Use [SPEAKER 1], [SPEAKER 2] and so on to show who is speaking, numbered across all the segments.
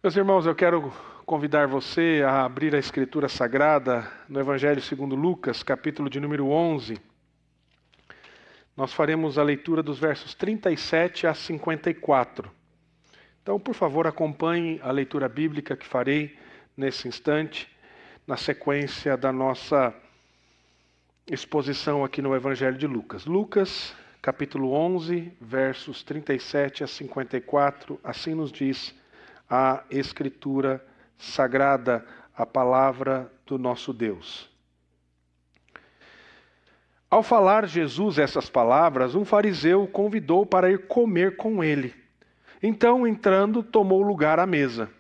[SPEAKER 1] Meus irmãos, eu quero convidar você a abrir a Escritura Sagrada no Evangelho segundo Lucas, capítulo de número 11. Nós faremos a leitura dos versos 37 a 54. Então, por favor, acompanhe a leitura bíblica que farei nesse instante, na sequência da nossa exposição aqui no Evangelho de Lucas. Lucas, capítulo 11, versos 37 a 54, assim nos diz a Escritura Sagrada, a palavra do nosso Deus. Ao falar Jesus essas palavras, um fariseu o convidou para ir comer com ele. Então, entrando, tomou lugar à mesa.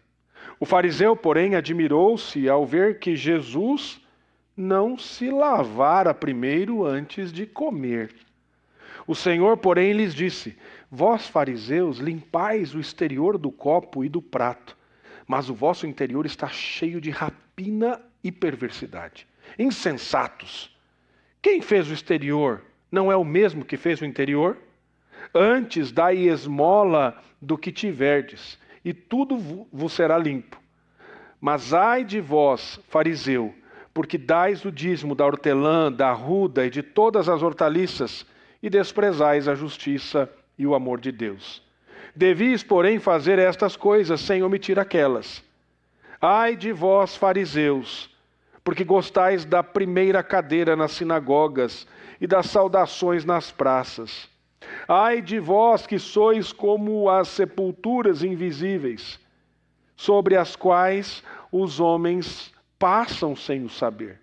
[SPEAKER 1] O fariseu, porém, admirou-se ao ver que Jesus não se lavara primeiro antes de comer. O Senhor, porém, lhes disse: Vós, fariseus, limpais o exterior do copo e do prato, mas o vosso interior está cheio de rapina e perversidade. Insensatos! Quem fez o exterior não é o mesmo que fez o interior? Antes dai esmola do que tiverdes, e tudo vos será limpo. Mas ai de vós, fariseu, porque dais o dízimo da hortelã, da arruda e de todas as hortaliças, e desprezais a justiça e o amor de Deus. Devis, porém, fazer estas coisas sem omitir aquelas. Ai de vós, fariseus, porque gostais da primeira cadeira nas sinagogas e das saudações nas praças. Ai de vós que sois como as sepulturas invisíveis, sobre as quais os homens passam sem o saber.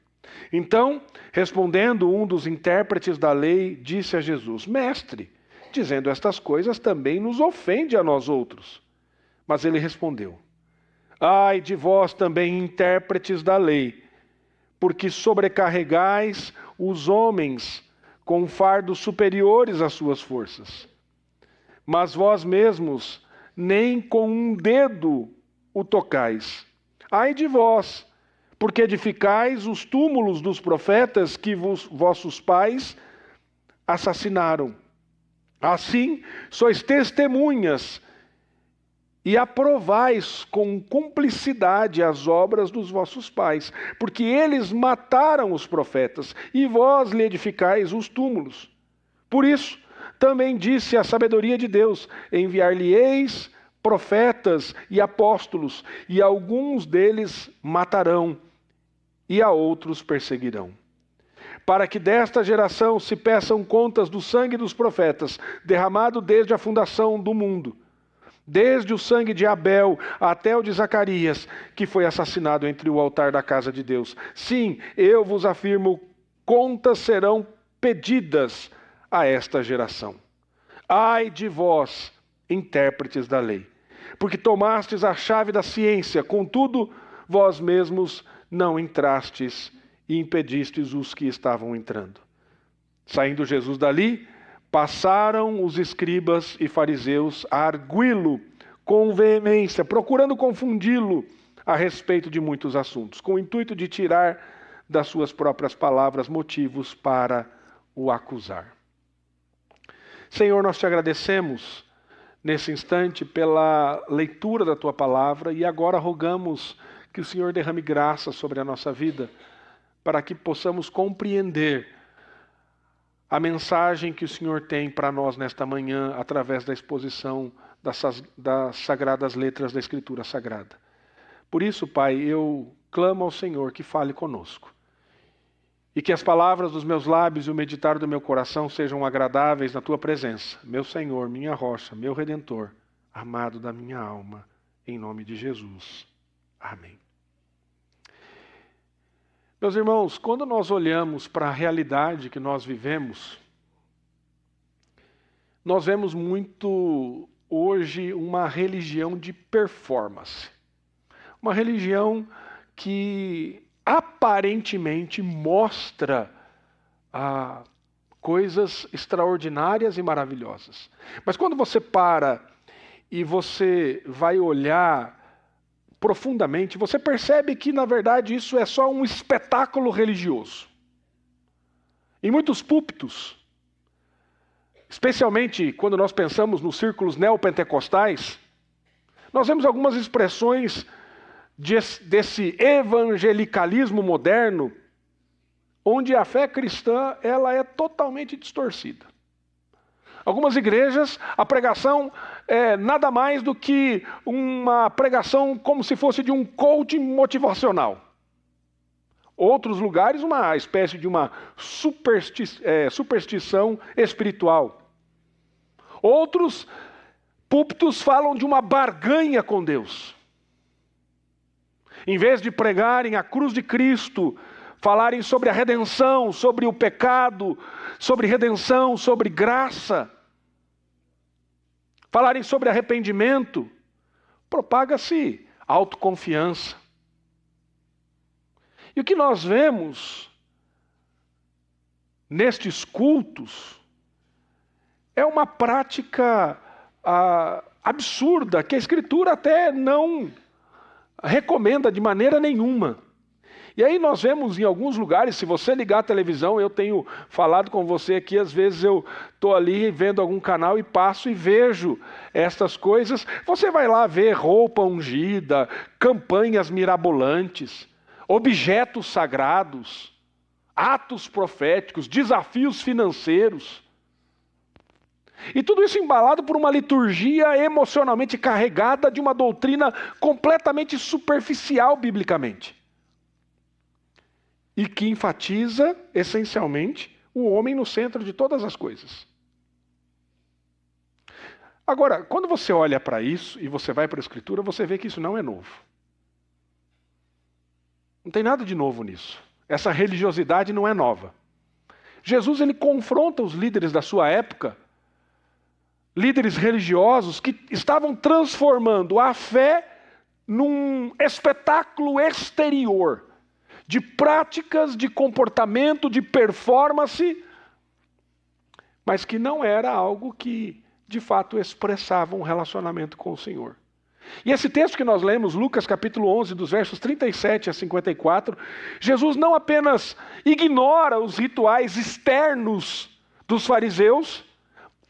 [SPEAKER 1] Então, respondendo um dos intérpretes da lei, disse a Jesus: Mestre, dizendo estas coisas também nos ofende a nós outros. Mas ele respondeu: Ai de vós também, intérpretes da lei, porque sobrecarregais os homens com fardos superiores às suas forças. Mas vós mesmos nem com um dedo o tocais. Ai de vós, porque edificais os túmulos dos profetas que vossos pais assassinaram. Assim, sois testemunhas e aprovais com cumplicidade as obras dos vossos pais, porque eles mataram os profetas, e vós lhe edificais os túmulos. Por isso, também disse a sabedoria de Deus: enviar-lhe-eis profetas e apóstolos, e alguns deles matarão, e a outros perseguirão. Para que desta geração se peçam contas do sangue dos profetas, derramado desde a fundação do mundo, desde o sangue de Abel até o de Zacarias, que foi assassinado entre o altar da casa de Deus. Sim, eu vos afirmo, contas serão pedidas a esta geração. Ai de vós, intérpretes da lei, porque tomastes a chave da ciência, contudo, vós mesmos não entrastes e impedistes os que estavam entrando. Saindo Jesus dali, passaram os escribas e fariseus a arguí-lo com veemência, procurando confundi-lo a respeito de muitos assuntos, com o intuito de tirar das suas próprias palavras motivos para o acusar. Senhor, nós te agradecemos nesse instante pela leitura da tua palavra e agora rogamos que o Senhor derrame graça sobre a nossa vida, para que possamos compreender a mensagem que o Senhor tem para nós nesta manhã, através da exposição das sagradas letras da Escritura Sagrada. Por isso, Pai, eu clamo ao Senhor que fale conosco. E que as palavras dos meus lábios e o meditar do meu coração sejam agradáveis na tua presença, meu Senhor, minha rocha, meu Redentor, amado da minha alma, em nome de Jesus. Amém. Meus irmãos, quando nós olhamos para a realidade que nós vivemos, nós vemos muito hoje uma religião de performance. Uma religião que aparentemente mostra coisas extraordinárias e maravilhosas. Mas quando você para e você vai olhar profundamente, você percebe que, na verdade, isso é só um espetáculo religioso. Em muitos púlpitos, especialmente quando nós pensamos nos círculos neopentecostais, Nós vemos algumas expressões desse evangelicalismo moderno, onde a fé cristã ela é totalmente distorcida. Algumas igrejas, a pregação é nada mais do que uma pregação como se fosse de um coaching motivacional. Outros lugares, uma espécie de uma superstição espiritual. Outros púlpitos falam de uma barganha com Deus. Em vez de pregarem a cruz de Cristo, falarem sobre a redenção, sobre o pecado, sobre redenção, sobre graça, falarem sobre arrependimento, propaga-se autoconfiança. E o que nós vemos nestes cultos é uma prática absurda, que a Escritura até não recomenda de maneira nenhuma. E aí nós vemos em alguns lugares, se você ligar a televisão, eu tenho falado com você aqui, às vezes eu estou ali vendo algum canal e passo e vejo estas coisas. Você vai lá ver roupa ungida, campanhas mirabolantes, objetos sagrados, atos proféticos, desafios financeiros. E tudo isso embalado por uma liturgia emocionalmente carregada de uma doutrina completamente superficial biblicamente. E que enfatiza, essencialmente, o homem no centro de todas as coisas. Agora, quando você olha para isso e você vai para a Escritura, você vê que isso não é novo. Não tem nada de novo nisso. Essa religiosidade não é nova. Jesus ele confronta os líderes da sua época, líderes religiosos que estavam transformando a fé num espetáculo exterior, de práticas, de comportamento, de performance, mas que não era algo que, de fato, expressava um relacionamento com o Senhor. E esse texto que nós lemos, Lucas capítulo 11, dos versos 37 a 54, Jesus não apenas ignora os rituais externos dos fariseus,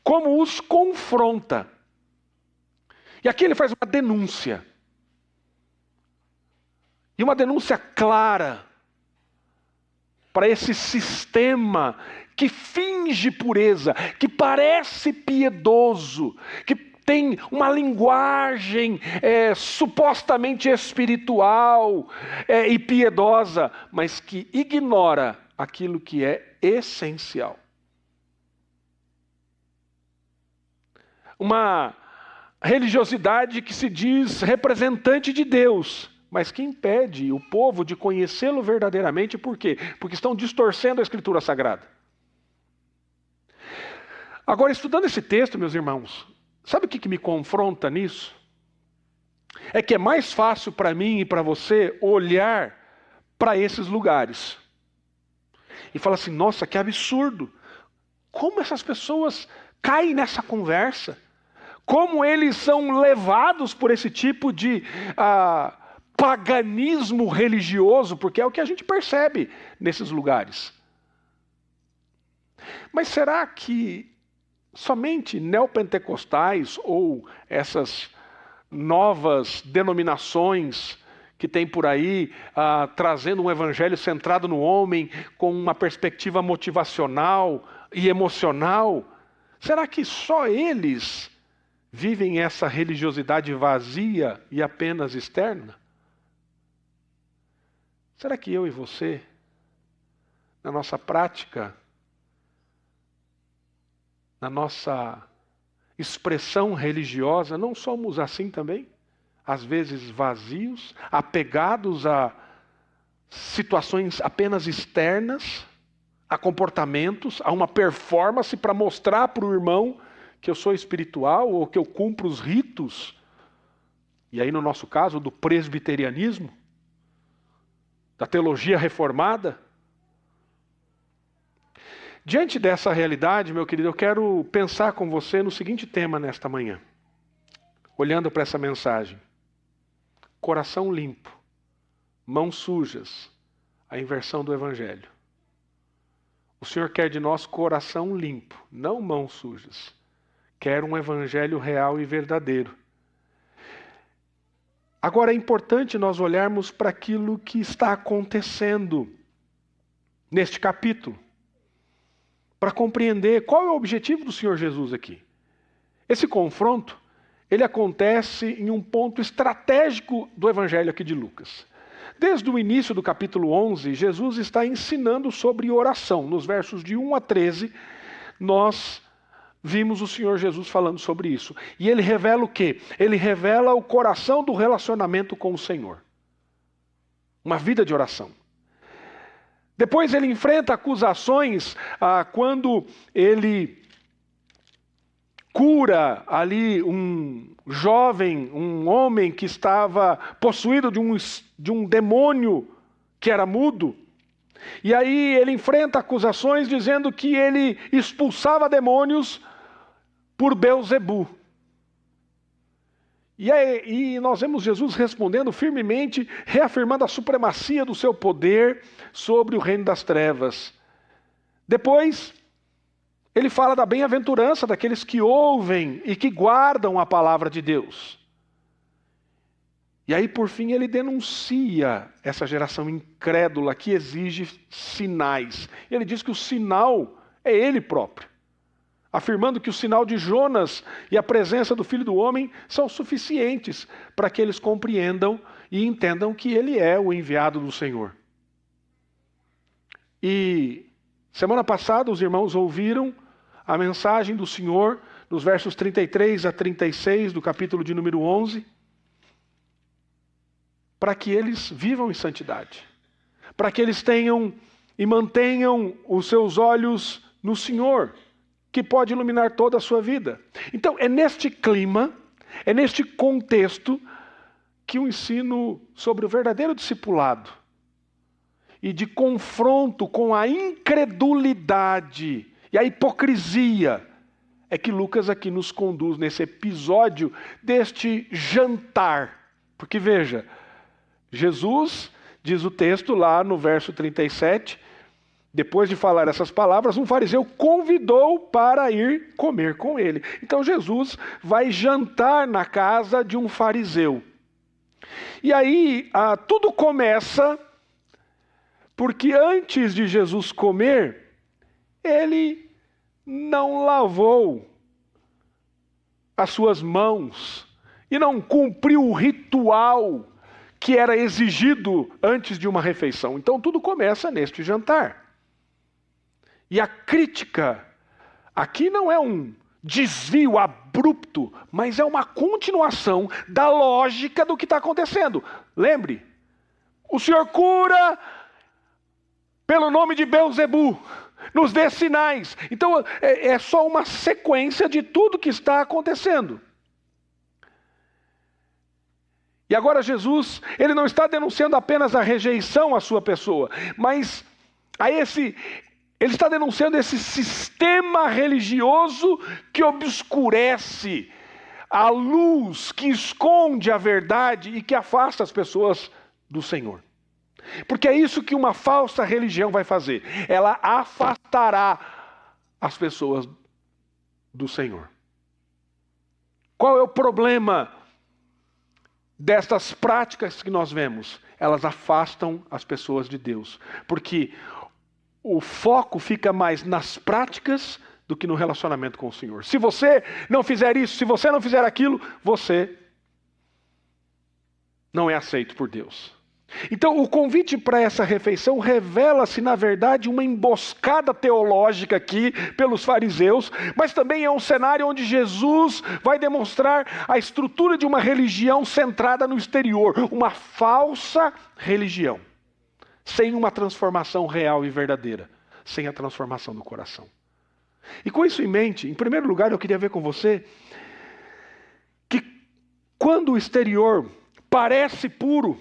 [SPEAKER 1] como os confronta. E aqui ele faz uma denúncia. E uma denúncia clara para esse sistema que finge pureza, que parece piedoso, que tem uma linguagem supostamente espiritual e piedosa, mas que ignora aquilo que é essencial. Uma religiosidade que se diz representante de Deus, mas que impede o povo de conhecê-lo verdadeiramente. Por quê? Porque estão distorcendo a Escritura Sagrada. Agora, estudando esse texto, meus irmãos, sabe o que me confronta nisso? É que é mais fácil para mim e para você olhar para esses lugares e falar assim, nossa, que absurdo! Como essas pessoas caem nessa conversa? Como eles são levados por esse tipo de paganismo religioso, porque é o que a gente percebe nesses lugares. Mas será que somente neopentecostais ou essas novas denominações que tem por aí, trazendo um evangelho centrado no homem, com uma perspectiva motivacional e emocional, será que só eles vivem essa religiosidade vazia e apenas externa? Será que eu e você, na nossa prática, na nossa expressão religiosa, não somos assim também? Às vezes vazios, apegados a situações apenas externas, a comportamentos, a uma performance para mostrar para o irmão que eu sou espiritual ou que eu cumpro os ritos, e aí no nosso caso do presbiterianismo, da teologia reformada. Diante dessa realidade, meu querido, eu quero pensar com você no seguinte tema nesta manhã, olhando para essa mensagem. Coração limpo, mãos sujas, a inversão do evangelho. O Senhor quer de nós coração limpo, não mãos sujas. Quer um evangelho real e verdadeiro. Agora é importante nós olharmos para aquilo que está acontecendo neste capítulo, para compreender qual é o objetivo do Senhor Jesus aqui. Esse confronto, ele acontece em um ponto estratégico do Evangelho aqui de Lucas. Desde o início do capítulo 11, Jesus está ensinando sobre oração. Nos versos de 1 a 13, nós vimos o Senhor Jesus falando sobre isso. E ele revela o quê? Ele revela o coração do relacionamento com o Senhor. Uma vida de oração. Depois ele enfrenta acusações quando ele cura ali um jovem, um homem que estava possuído de um demônio que era mudo. E aí ele enfrenta acusações dizendo que ele expulsava demônios por Belzebu. E nós vemos Jesus respondendo firmemente, reafirmando a supremacia do seu poder sobre o reino das trevas. Depois, ele fala da bem-aventurança daqueles que ouvem e que guardam a palavra de Deus. E aí, por fim, ele denuncia essa geração incrédula que exige sinais. Ele diz que o sinal é ele próprio, afirmando que o sinal de Jonas e a presença do Filho do Homem são suficientes para que eles compreendam e entendam que ele é o enviado do Senhor. E semana passada os irmãos ouviram a mensagem do Senhor nos versos 33 a 36 do capítulo de número 11, para que eles vivam em santidade, para que eles tenham e mantenham os seus olhos no Senhor, que pode iluminar toda a sua vida. Então, é neste clima, é neste contexto, que o ensino sobre o verdadeiro discipulado e de confronto com a incredulidade e a hipocrisia é que Lucas aqui nos conduz nesse episódio deste jantar. Porque veja, Jesus, diz o texto lá no verso 37, depois de falar essas palavras, um fariseu convidou para ir comer com ele. Então Jesus vai jantar na casa de um fariseu. E aí tudo começa porque antes de Jesus comer, ele não lavou as suas mãos e não cumpriu o ritual que era exigido antes de uma refeição. Então tudo começa neste jantar. E a crítica aqui não é um desvio abrupto, mas é uma continuação da lógica do que está acontecendo. Lembre, o Senhor cura pelo nome de Belzebu, nos dê sinais. Então é só uma sequência de tudo que está acontecendo. E agora Jesus, ele não está denunciando apenas a rejeição à sua pessoa, mas ele está denunciando esse sistema religioso que obscurece a luz, que esconde a verdade e que afasta as pessoas do Senhor. Porque é isso que uma falsa religião vai fazer. Ela afastará as pessoas do Senhor. Qual é o problema destas práticas que nós vemos? Elas afastam as pessoas de Deus. Porque o foco fica mais nas práticas do que no relacionamento com o Senhor. Se você não fizer isso, se você não fizer aquilo, você não é aceito por Deus. Então, o convite para essa refeição revela-se, na verdade, uma emboscada teológica aqui pelos fariseus, mas também é um cenário onde Jesus vai demonstrar a estrutura de uma religião centrada no exterior, uma falsa religião, sem uma transformação real e verdadeira, sem a transformação do coração. E com isso em mente, em primeiro lugar, eu queria ver com você que quando o exterior parece puro,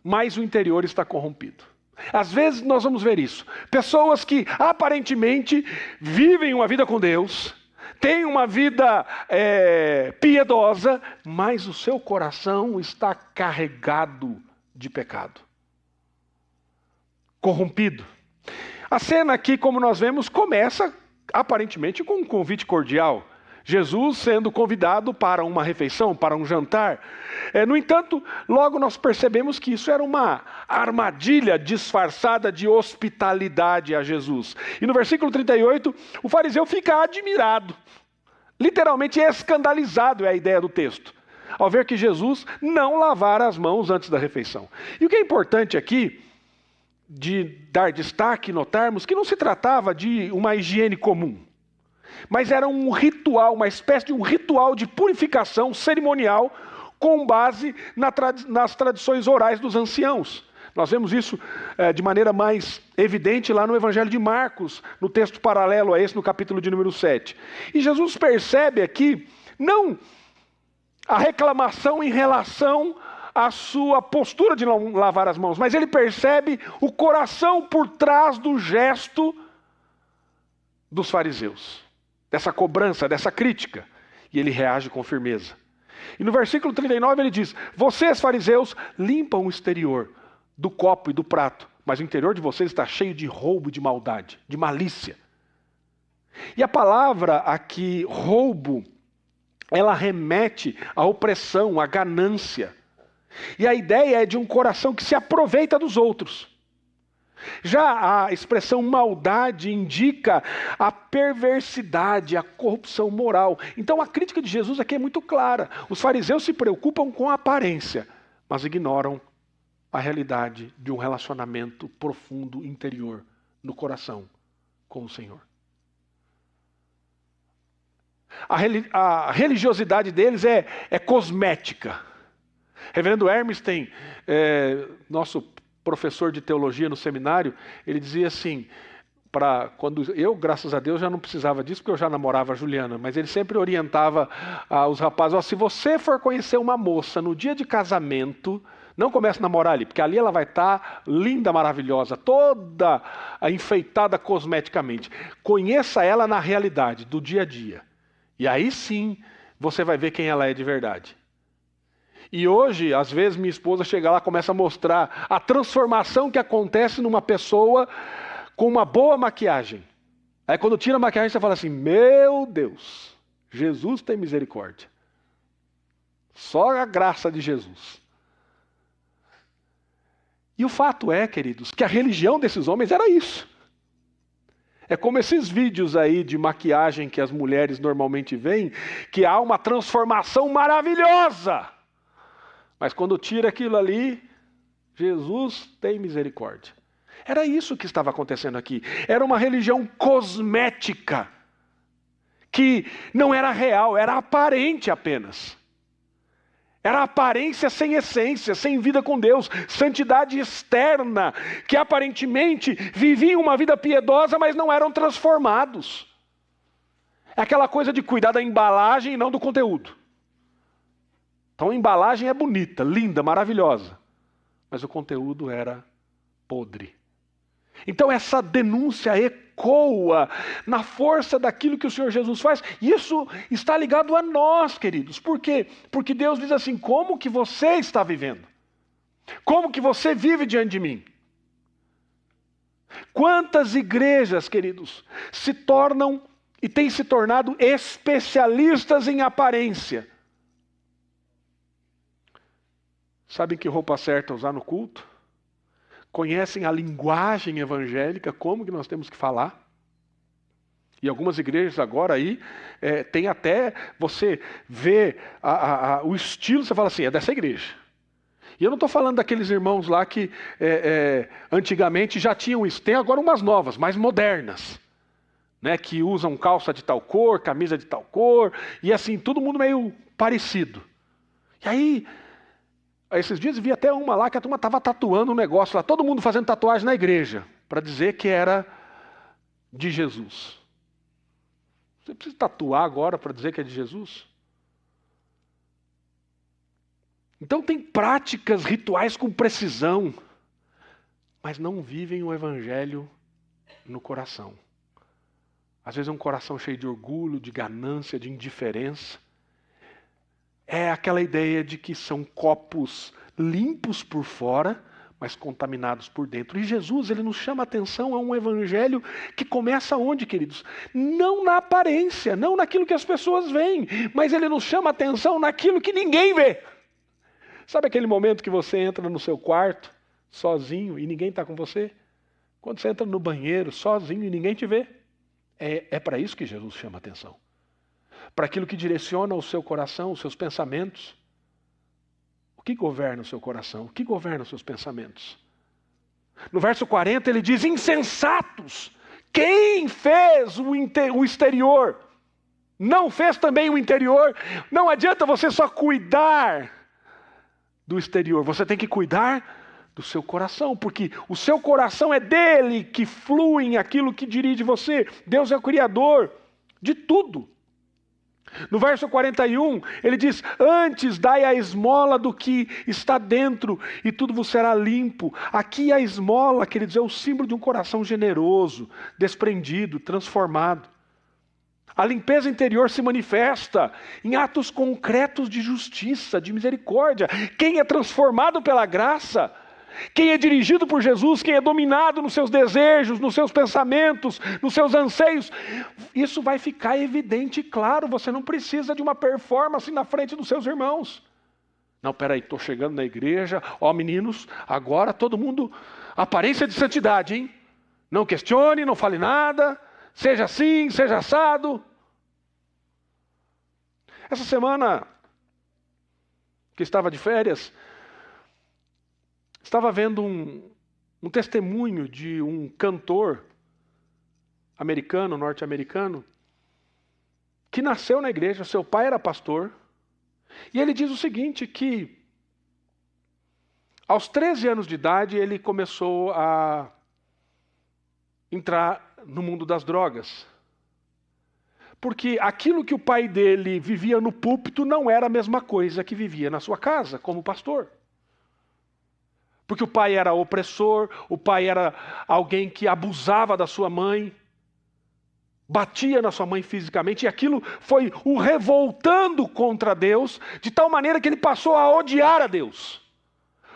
[SPEAKER 1] mas o interior está corrompido. Às vezes nós vamos ver isso. Pessoas que aparentemente vivem uma vida com Deus, têm uma vida piedosa, mas o seu coração está carregado de pecado. Corrompido. A cena aqui, como nós vemos, começa aparentemente com um convite cordial. Jesus sendo convidado para uma refeição, para um jantar. No entanto, logo nós percebemos que isso era uma armadilha disfarçada de hospitalidade a Jesus. E no versículo 38, o fariseu fica admirado, literalmente escandalizado é a ideia do texto, ao ver que Jesus não lavara as mãos antes da refeição. E o que é importante aqui, de dar destaque e notarmos que não se tratava de uma higiene comum, mas era um ritual, uma espécie de um ritual de purificação cerimonial com base nas tradições orais dos anciãos. Nós vemos isso de maneira mais evidente lá no Evangelho de Marcos, no texto paralelo a esse, no capítulo de número 7. E Jesus percebe aqui, não a reclamação em relação à sua postura de não lavar as mãos, mas ele percebe o coração por trás do gesto dos fariseus, dessa cobrança, dessa crítica, e ele reage com firmeza. E no versículo 39 ele diz: vocês, fariseus, limpam o exterior do copo e do prato, mas o interior de vocês está cheio de roubo, de maldade, de malícia. E a palavra aqui, roubo, ela remete à opressão, à ganância. E a ideia é de um coração que se aproveita dos outros. Já a expressão maldade indica a perversidade, a corrupção moral. Então a crítica de Jesus aqui é muito clara. Os fariseus se preocupam com a aparência, mas ignoram a realidade de um relacionamento profundo, interior, no coração com o Senhor. A religiosidade deles é cosmética. Reverendo Hermes tem, nosso professor de teologia no seminário, ele dizia assim, quando eu, graças a Deus, já não precisava disso, porque eu já namorava a Juliana, mas ele sempre orientava os rapazes: se você for conhecer uma moça no dia de casamento, não comece a namorar ali, porque ali ela vai estar linda, maravilhosa, toda enfeitada cosmeticamente. Conheça ela na realidade, do dia a dia. E aí sim, você vai ver quem ela é de verdade. E hoje, às vezes, minha esposa chega lá e começa a mostrar a transformação que acontece numa pessoa com uma boa maquiagem. Aí quando tira a maquiagem, você fala assim: meu Deus, Jesus tem misericórdia. Só a graça de Jesus. E o fato é, queridos, que a religião desses homens era isso. É como esses vídeos aí de maquiagem que as mulheres normalmente veem, que há uma transformação maravilhosa. Mas quando tira aquilo ali, Jesus tem misericórdia. Era isso que estava acontecendo aqui. Era uma religião cosmética, que não era real, era aparente apenas. Era aparência sem essência, sem vida com Deus, santidade externa, que aparentemente viviam uma vida piedosa, mas não eram transformados. É aquela coisa de cuidar da embalagem e não do conteúdo. Então a embalagem é bonita, linda, maravilhosa, mas o conteúdo era podre. Então essa denúncia ecoa na força daquilo que o Senhor Jesus faz. Isso está ligado a nós, queridos. Por quê? Porque Deus diz assim: como que você está vivendo? Como que você vive diante de mim? Quantas igrejas, queridos, se tornam e têm se tornado especialistas em aparência? Sabem que roupa certa usar no culto? Conhecem a linguagem evangélica, como que nós temos que falar? E algumas igrejas agora aí, tem até, você vê o estilo, você fala assim: é dessa igreja. E eu não estou falando daqueles irmãos lá que antigamente já tinham isso. Tem agora umas novas, mais modernas, né, que usam calça de tal cor, camisa de tal cor, e assim, todo mundo meio parecido. E aí, esses dias vi até uma lá que a turma estava tatuando um negócio lá, todo mundo fazendo tatuagem na igreja, para dizer que era de Jesus. Você precisa tatuar agora para dizer que é de Jesus? Então tem práticas rituais com precisão, mas não vivem o evangelho no coração. Às vezes é um coração cheio de orgulho, de ganância, de indiferença. É aquela ideia de que são copos limpos por fora, mas contaminados por dentro. E Jesus, ele nos chama a atenção a um evangelho que começa onde, queridos? Não na aparência, não naquilo que as pessoas veem, mas ele nos chama a atenção naquilo que ninguém vê. Sabe aquele momento que você entra no seu quarto, sozinho, e ninguém está com você? Quando você entra no banheiro, sozinho, e ninguém te vê? É para isso que Jesus chama a atenção. Para aquilo que direciona o seu coração, os seus pensamentos. O que governa o seu coração? O que governa os seus pensamentos? No verso 40 ele diz, insensatos, quem fez o exterior? Não fez também o interior? Não adianta você só cuidar do exterior, você tem que cuidar do seu coração, porque o seu coração é dele que flui aquilo que dirige você. Deus é o Criador de tudo. No verso 41, ele diz, antes dai a esmola do que está dentro, e tudo vos será limpo. Aqui a esmola, queridos, é o símbolo de um coração generoso, desprendido, transformado. A limpeza interior se manifesta em atos concretos de justiça, de misericórdia. Quem é transformado pela graça, quem é dirigido por Jesus, quem é dominado nos seus desejos, nos seus pensamentos, nos seus anseios, isso vai ficar evidente e claro. Você não precisa de uma performance na frente dos seus irmãos. Não, peraí, estou chegando na igreja, meninos, agora todo mundo, aparência de santidade, hein? Não questione, não fale nada, seja assim, seja assado. Essa semana, que estava de férias, estava vendo um testemunho de um cantor americano, norte-americano, que nasceu na igreja, seu pai era pastor, e ele diz o seguinte, que aos 13 anos de idade ele começou a entrar no mundo das drogas. Porque aquilo que o pai dele vivia no púlpito não era a mesma coisa que vivia na sua casa, como pastor. Porque o pai era opressor, o pai era alguém que abusava da sua mãe, batia na sua mãe fisicamente, e aquilo foi o revoltando contra Deus, de tal maneira que ele passou a odiar a Deus.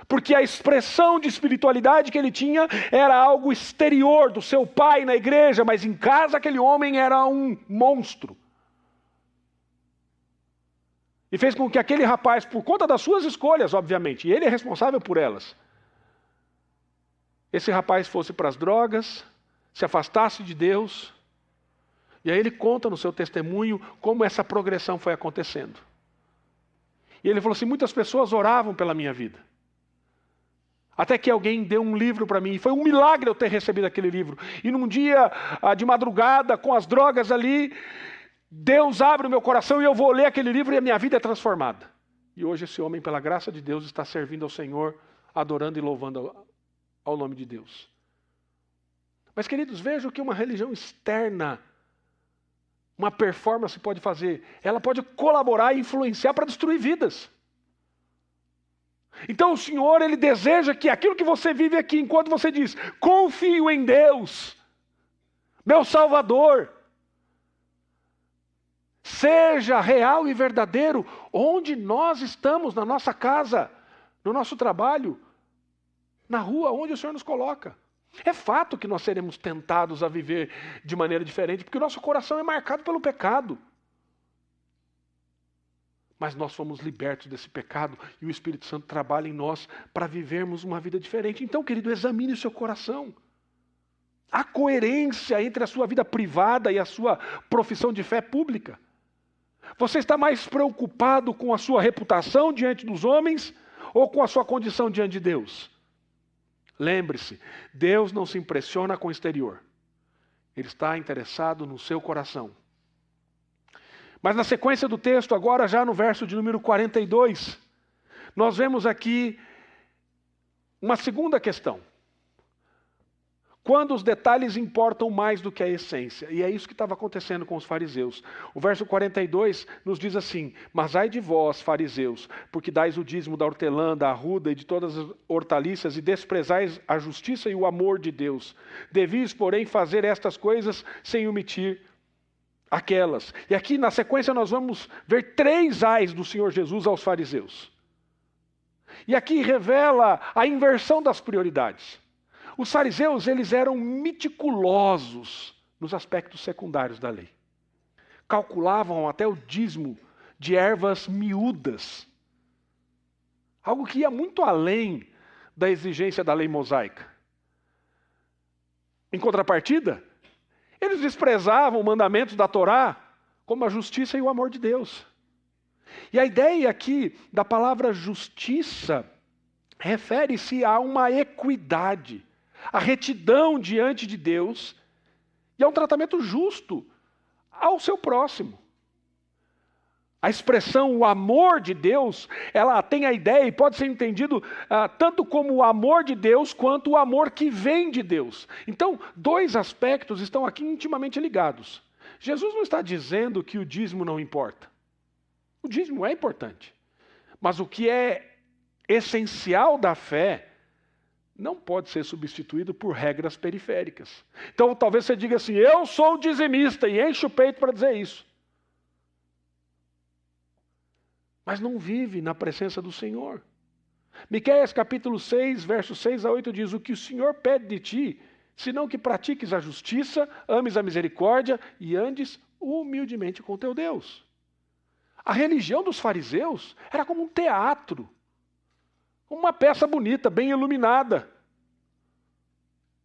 [SPEAKER 1] Porque a expressão de espiritualidade que ele tinha era algo exterior do seu pai na igreja, mas em casa aquele homem era um monstro. E fez com que aquele rapaz, por conta das suas escolhas, obviamente, e ele é responsável por elas, esse rapaz fosse para as drogas, se afastasse de Deus, e aí ele conta no seu testemunho como essa progressão foi acontecendo. E ele falou assim, muitas pessoas oravam pela minha vida. Até que alguém deu um livro para mim, e foi um milagre eu ter recebido aquele livro. E num dia de madrugada, com as drogas ali, Deus abre o meu coração e eu vou ler aquele livro e a minha vida é transformada. E hoje esse homem, pela graça de Deus, está servindo ao Senhor, adorando e louvando ao nome de Deus. Mas, queridos, vejam que uma religião externa, uma performance pode fazer. Ela pode colaborar e influenciar para destruir vidas. Então o Senhor, Ele deseja que aquilo que você vive aqui, enquanto você diz, confio em Deus, meu Salvador, seja real e verdadeiro onde nós estamos, na nossa casa, no nosso trabalho, na rua, onde o Senhor nos coloca. É fato que nós seremos tentados a viver de maneira diferente, porque o nosso coração é marcado pelo pecado. Mas nós fomos libertos desse pecado e o Espírito Santo trabalha em nós para vivermos uma vida diferente. Então, querido, examine o seu coração. Há coerência entre a sua vida privada e a sua profissão de fé pública. Você está mais preocupado com a sua reputação diante dos homens ou com a sua condição diante de Deus? Lembre-se, Deus não se impressiona com o exterior. Ele está interessado no seu coração. Mas na sequência do texto, agora já no verso de número 42, nós vemos aqui uma segunda questão. Quando os detalhes importam mais do que a essência. E é isso que estava acontecendo com os fariseus. O verso 42 nos diz assim, mas ai de vós, fariseus, porque dais o dízimo da hortelã, da arruda e de todas as hortaliças e desprezais a justiça e o amor de Deus. Devis, porém, fazer estas coisas sem omitir aquelas. E aqui na sequência nós vamos ver 3 ais do Senhor Jesus aos fariseus. E aqui revela a inversão das prioridades. Os fariseus, eles eram meticulosos nos aspectos secundários da lei. Calculavam até o dízimo de ervas miúdas. Algo que ia muito além da exigência da lei mosaica. Em contrapartida, eles desprezavam mandamentos da Torá como a justiça e o amor de Deus. E a ideia aqui da palavra justiça refere-se a uma equidade, a retidão diante de Deus e a um tratamento justo ao seu próximo. A expressão o amor de Deus, ela tem a ideia e pode ser entendido tanto como o amor de Deus quanto o amor que vem de Deus. Então, dois aspectos estão aqui intimamente ligados. Jesus não está dizendo que o dízimo não importa. O dízimo é importante. Mas o que é essencial da fé não pode ser substituído por regras periféricas. Então, talvez você diga assim, eu sou dizimista, e enche o peito para dizer isso. Mas não vive na presença do Senhor. Miqueias capítulo 6, versos 6 a 8 diz, o que o Senhor pede de ti, senão que pratiques a justiça, ames a misericórdia e andes humildemente com teu Deus. A religião dos fariseus era como um teatro, uma peça bonita, bem iluminada,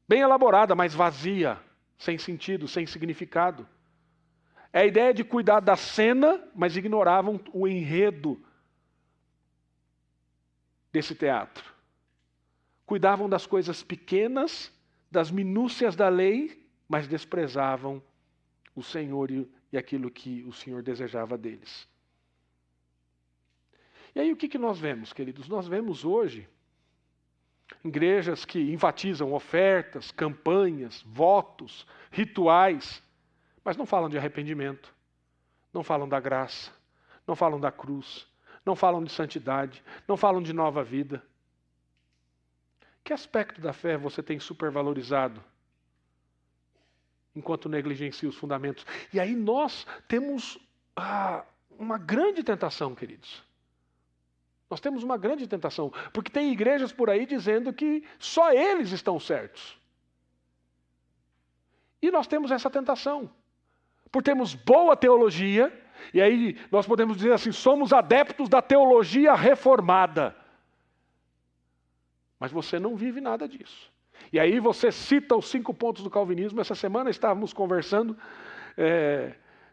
[SPEAKER 1] bem elaborada, mas vazia, sem sentido, sem significado. É a ideia de cuidar da cena, mas ignoravam o enredo desse teatro. Cuidavam das coisas pequenas, das minúcias da lei, mas desprezavam o Senhor e aquilo que o Senhor desejava deles. E aí o que nós vemos, queridos? Nós vemos hoje igrejas que enfatizam ofertas, campanhas, votos, rituais, mas não falam de arrependimento, não falam da graça, não falam da cruz, não falam de santidade, não falam de nova vida. Que aspecto da fé você tem supervalorizado enquanto negligencia os fundamentos? E aí nós temos uma grande tentação, queridos. Nós temos uma grande tentação, porque tem igrejas por aí dizendo que só eles estão certos. E nós temos essa tentação. Por termos boa teologia, e aí nós podemos dizer assim, somos adeptos da teologia reformada. Mas você não vive nada disso. E aí você cita os 5 pontos do calvinismo. Essa semana estávamos conversando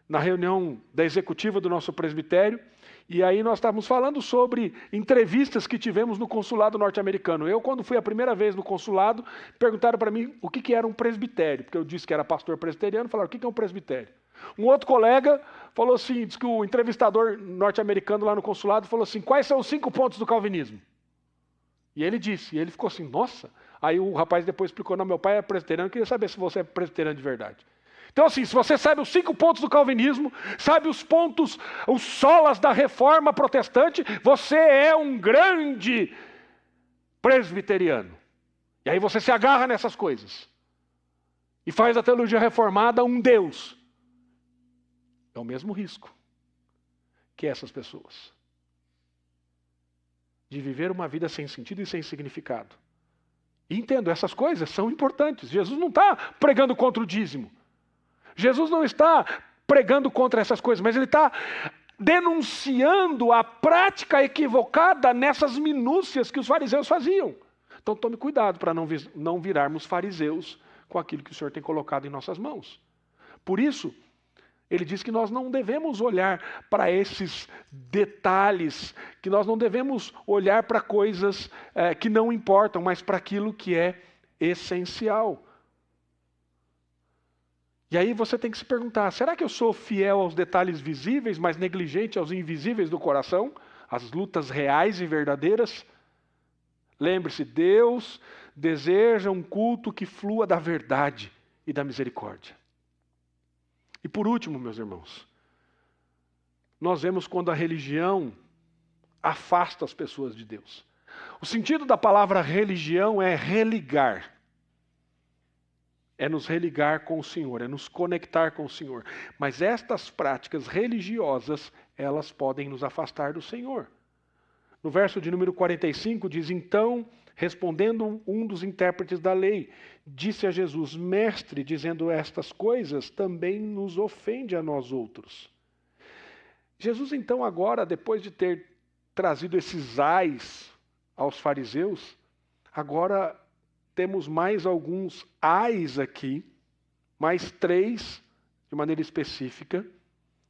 [SPEAKER 1] na reunião da executiva do nosso presbitério, e aí nós estávamos falando sobre entrevistas que tivemos no consulado norte-americano. Eu, quando fui a primeira vez no consulado, perguntaram para mim o que era um presbitério, porque eu disse que era pastor presbiteriano, falaram, o que é um presbitério? Um outro colega falou assim, disse que o entrevistador norte-americano lá no consulado falou assim, quais são os 5 pontos do calvinismo? E ele disse, e ele ficou assim, nossa. Aí o rapaz depois explicou, não, meu pai é presbiteriano, eu queria saber se você é presbiteriano de verdade. Então assim, se você sabe os 5 pontos do calvinismo, sabe os pontos, os solas da reforma protestante, você é um grande presbiteriano. E aí você se agarra nessas coisas. E faz a teologia reformada um Deus. É o mesmo risco que essas pessoas. De viver uma vida sem sentido e sem significado. E entendo, essas coisas são importantes. Jesus não está pregando contra o dízimo. Jesus não está pregando contra essas coisas, mas ele está denunciando a prática equivocada nessas minúcias que os fariseus faziam. Então tome cuidado para não virarmos fariseus com aquilo que o Senhor tem colocado em nossas mãos. Por isso, ele diz que nós não devemos olhar para esses detalhes, que nós não devemos olhar para coisas que não importam, mas para aquilo que é essencial. E aí você tem que se perguntar, será que eu sou fiel aos detalhes visíveis, mas negligente aos invisíveis do coração? As lutas reais e verdadeiras? Lembre-se, Deus deseja um culto que flua da verdade e da misericórdia. E por último, meus irmãos, nós vemos quando a religião afasta as pessoas de Deus. O sentido da palavra religião é religar. É nos religar com o Senhor, é nos conectar com o Senhor. Mas estas práticas religiosas, elas podem nos afastar do Senhor. No verso de número 45 diz: então, respondendo um dos intérpretes da lei, disse a Jesus: mestre, dizendo estas coisas, também nos ofende a nós outros. Jesus então agora, depois de ter trazido esses ais aos fariseus, agora temos mais alguns ais aqui, mais 3, de maneira específica,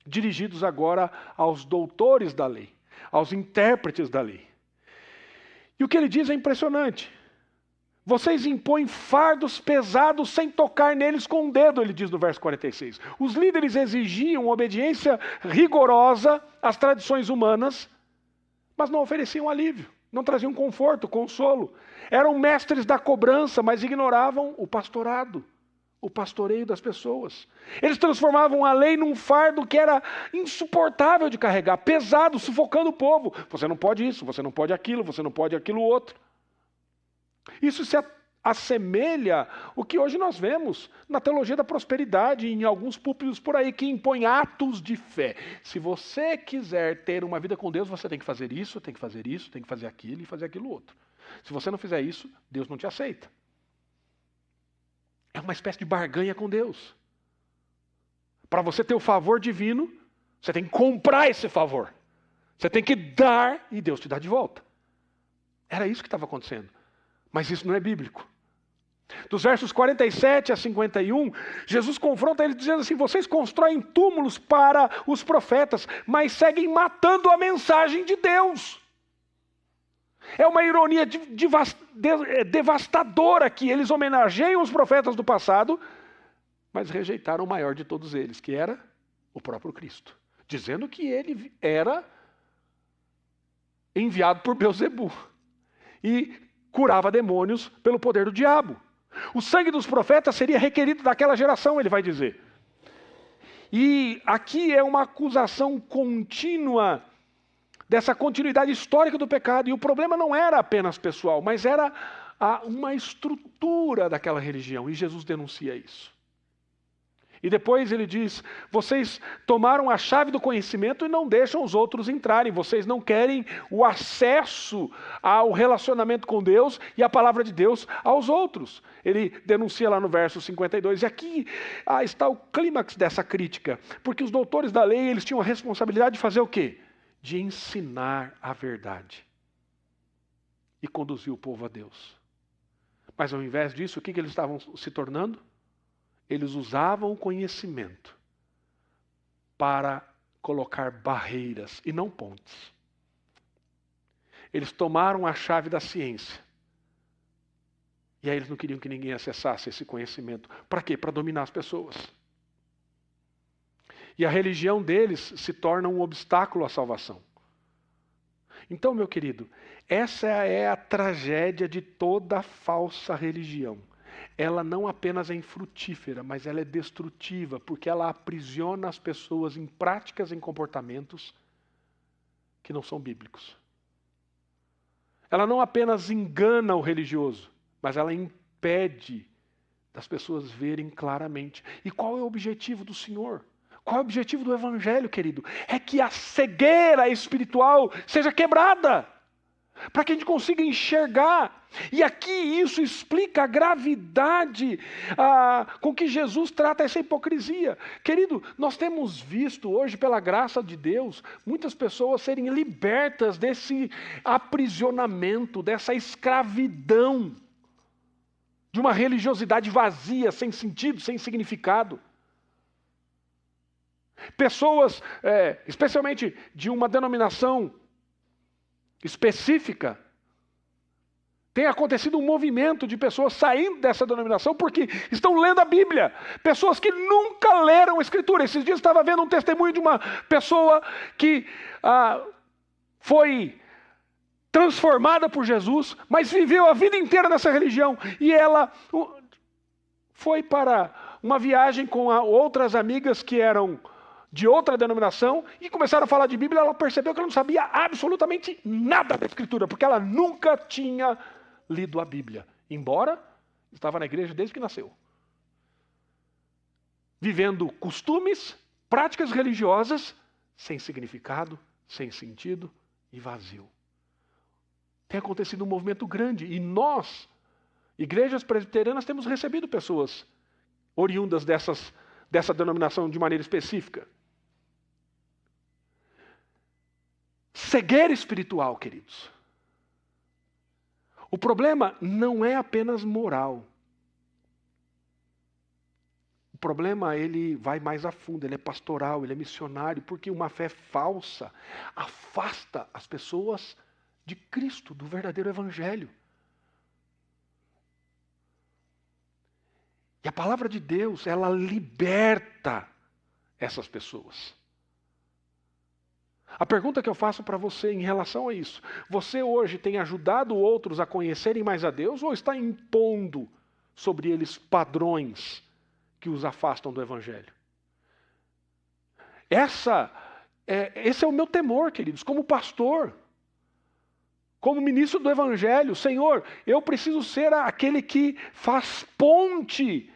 [SPEAKER 1] dirigidos agora aos doutores da lei, aos intérpretes da lei. E o que ele diz é impressionante. Vocês impõem fardos pesados sem tocar neles com o dedo, ele diz no verso 46. Os líderes exigiam obediência rigorosa às tradições humanas, mas não ofereciam alívio, não traziam conforto, consolo. Eram mestres da cobrança, mas ignoravam o pastorado, o pastoreio das pessoas. Eles transformavam a lei num fardo que era insuportável de carregar, pesado, sufocando o povo. Você não pode isso, você não pode aquilo, você não pode aquilo outro. Isso se assemelha ao que hoje nós vemos na teologia da prosperidade, em alguns púlpitos por aí, que impõem atos de fé. Se você quiser ter uma vida com Deus, você tem que fazer isso, tem que fazer isso, tem que fazer aquilo e fazer aquilo outro. Se você não fizer isso, Deus não te aceita. É uma espécie de barganha com Deus. Para você ter o favor divino, você tem que comprar esse favor. Você tem que dar e Deus te dá de volta. Era isso que estava acontecendo. Mas isso não é bíblico. Dos versos 47 a 51, Jesus confronta eles dizendo assim: vocês constroem túmulos para os profetas, mas seguem matando a mensagem de Deus. É uma ironia devastadora que eles homenageiam os profetas do passado, mas rejeitaram o maior de todos eles, que era o próprio Cristo, dizendo que ele era enviado por Belzebu e curava demônios pelo poder do diabo. O sangue dos profetas seria requerido daquela geração, ele vai dizer. E aqui é uma acusação contínua dessa continuidade histórica do pecado. E o problema não era apenas pessoal, mas era uma estrutura daquela religião. E Jesus denuncia isso. E depois ele diz: vocês tomaram a chave do conhecimento e não deixam os outros entrarem. Vocês não querem o acesso ao relacionamento com Deus e a palavra de Deus aos outros. Ele denuncia lá no verso 52. E aqui está o clímax dessa crítica. Porque os doutores da lei, eles tinham a responsabilidade de fazer o quê? De ensinar a verdade. E conduzir o povo a Deus. Mas ao invés disso, o que eles estavam se tornando? Eles usavam o conhecimento para colocar barreiras e não pontes. Eles tomaram a chave da ciência. E aí eles não queriam que ninguém acessasse esse conhecimento. Para quê? Para dominar as pessoas. E a religião deles se torna um obstáculo à salvação. Então, meu querido, essa é a tragédia de toda falsa religião. Ela não apenas é infrutífera, mas ela é destrutiva, porque ela aprisiona as pessoas em práticas, em comportamentos que não são bíblicos. Ela não apenas engana o religioso, mas ela impede das pessoas verem claramente. E qual é o objetivo do Senhor? Qual é o objetivo do Evangelho, querido? É que a cegueira espiritual seja quebrada, para que a gente consiga enxergar. E aqui isso explica a gravidade com que Jesus trata essa hipocrisia. Querido, nós temos visto hoje, pela graça de Deus, muitas pessoas serem libertas desse aprisionamento, dessa escravidão, de uma religiosidade vazia, sem sentido, sem significado. Pessoas, especialmente de uma denominação específica, tem acontecido um movimento de pessoas saindo dessa denominação porque estão lendo a Bíblia. Pessoas que nunca leram a Escritura. Esses dias eu estava vendo um testemunho de uma pessoa que foi transformada por Jesus, mas viveu a vida inteira nessa religião. E ela foi para uma viagem com outras amigas que eram de outra denominação, e começaram a falar de Bíblia. Ela percebeu que ela não sabia absolutamente nada da Escritura, porque ela nunca tinha lido a Bíblia, embora estava na igreja desde que nasceu. Vivendo costumes, práticas religiosas, sem significado, sem sentido e vazio. Tem acontecido um movimento grande e nós, igrejas presbiterianas, temos recebido pessoas oriundas dessa denominação de maneira específica. Cegueira espiritual, queridos. O problema não é apenas moral. O problema, ele vai mais a fundo, ele é pastoral, ele é missionário, porque uma fé falsa afasta as pessoas de Cristo, do verdadeiro evangelho. E a palavra de Deus, ela liberta essas pessoas. A pergunta que eu faço para você em relação a isso: você hoje tem ajudado outros a conhecerem mais a Deus ou está impondo sobre eles padrões que os afastam do evangelho? Esse é o meu temor, queridos, como pastor. Como ministro do Evangelho. Senhor, eu preciso ser aquele que faz ponte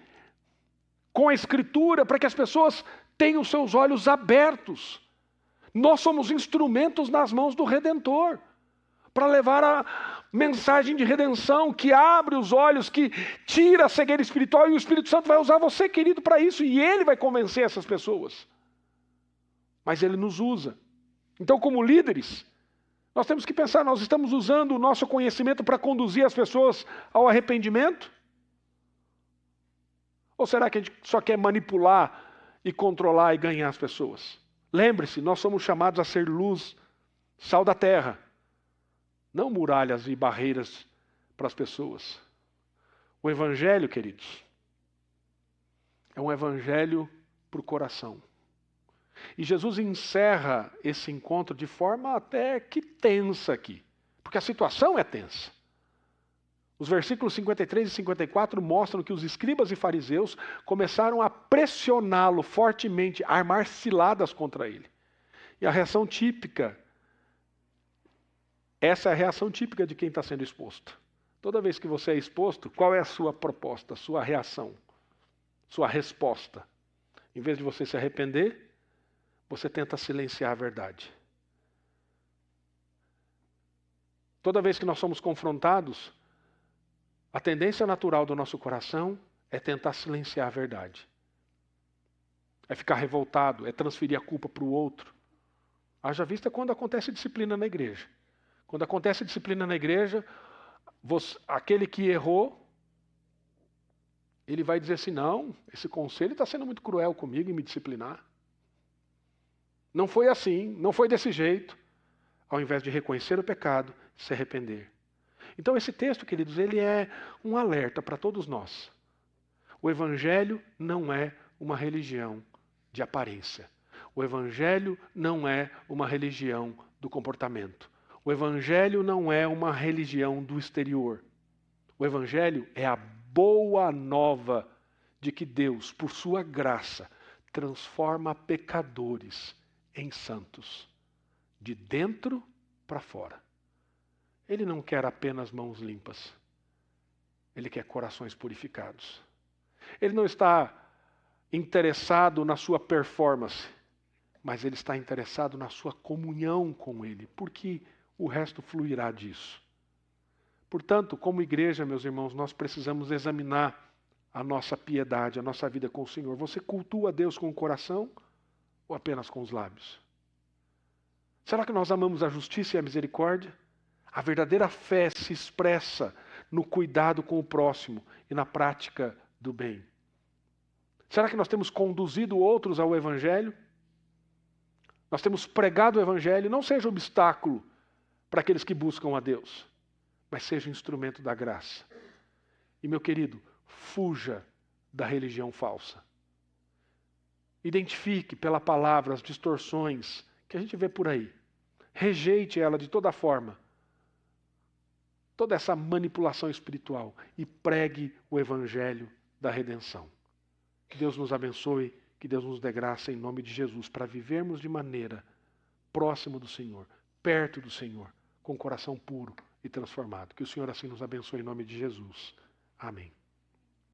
[SPEAKER 1] com a Escritura para que as pessoas tenham seus olhos abertos. Nós somos instrumentos nas mãos do Redentor para levar a mensagem de redenção que abre os olhos, que tira a cegueira espiritual, e o Espírito Santo vai usar você, querido, para isso, e ele vai convencer essas pessoas. Mas ele nos usa. Então, como líderes, nós temos que pensar, nós estamos usando o nosso conhecimento para conduzir as pessoas ao arrependimento? Ou será que a gente só quer manipular e controlar e ganhar as pessoas? Lembre-se, nós somos chamados a ser luz, sal da terra, não muralhas e barreiras para as pessoas. O Evangelho, queridos, é um Evangelho para o coração. E Jesus encerra esse encontro de forma até que tensa aqui, porque a situação é tensa. Os versículos 53 e 54 mostram que os escribas e fariseus começaram a pressioná-lo fortemente, a armar ciladas contra ele. E a reação típica, essa é a reação típica de quem está sendo exposto. Toda vez que você é exposto, qual é a sua proposta, sua reação, sua resposta? Em vez de você se arrepender, você tenta silenciar a verdade. Toda vez que nós somos confrontados, a tendência natural do nosso coração é tentar silenciar a verdade. É ficar revoltado, é transferir a culpa para o outro. Haja vista quando acontece disciplina na igreja. Quando acontece disciplina na igreja, aquele que errou, ele vai dizer assim: não, esse conselho está sendo muito cruel comigo em me disciplinar. Não foi assim, não foi desse jeito. Ao invés de reconhecer o pecado, se arrepender. Então esse texto, queridos, ele é um alerta para todos nós. O Evangelho não é uma religião de aparência. O Evangelho não é uma religião do comportamento. O Evangelho não é uma religião do exterior. O Evangelho é a boa nova de que Deus, por sua graça, transforma pecadores em santos, de dentro para fora. Ele não quer apenas mãos limpas. Ele quer corações purificados. Ele não está interessado na sua performance, mas ele está interessado na sua comunhão com ele, porque o resto fluirá disso. Portanto, como igreja, meus irmãos, nós precisamos examinar a nossa piedade, a nossa vida com o Senhor. Você cultua a Deus com o coração ou apenas com os lábios? Será que nós amamos a justiça e a misericórdia? A verdadeira fé se expressa no cuidado com o próximo e na prática do bem. Será que nós temos conduzido outros ao Evangelho? Nós temos pregado o Evangelho? Não seja obstáculo para aqueles que buscam a Deus, mas seja instrumento da graça. E, meu querido, fuja da religião falsa. Identifique pela palavra as distorções que a gente vê por aí. Rejeite ela de toda forma. Toda essa manipulação espiritual e pregue o Evangelho da redenção. Que Deus nos abençoe, que Deus nos dê graça em nome de Jesus, para vivermos de maneira próximo do Senhor, perto do Senhor, com o coração puro e transformado. Que o Senhor assim nos abençoe em nome de Jesus. Amém.